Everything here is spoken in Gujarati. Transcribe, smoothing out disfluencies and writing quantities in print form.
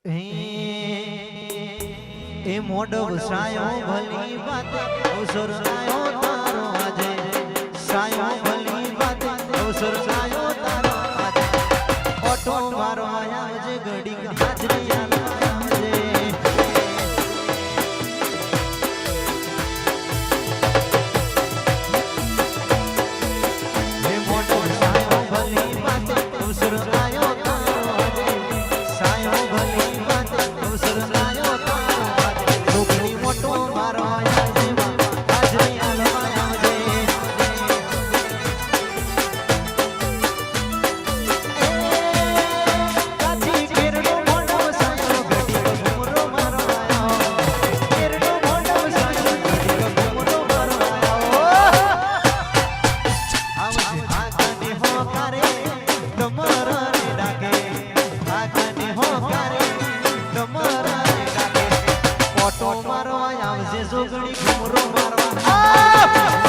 એ મોઢો સાયો ભલી વાત અવસર સાયો તારો આજે સાયો ભલી વાત અવસર સાયો તારો આજે ઓટો મારો આવજે ઘડી હાજરી આવજે એ મોઢો સાયો ભલી વાત અવસર સાયો તારો આજે સાયો ભલી વાત અવસર સાયો મારો આવજે જોગણી ઘુમરો મારવા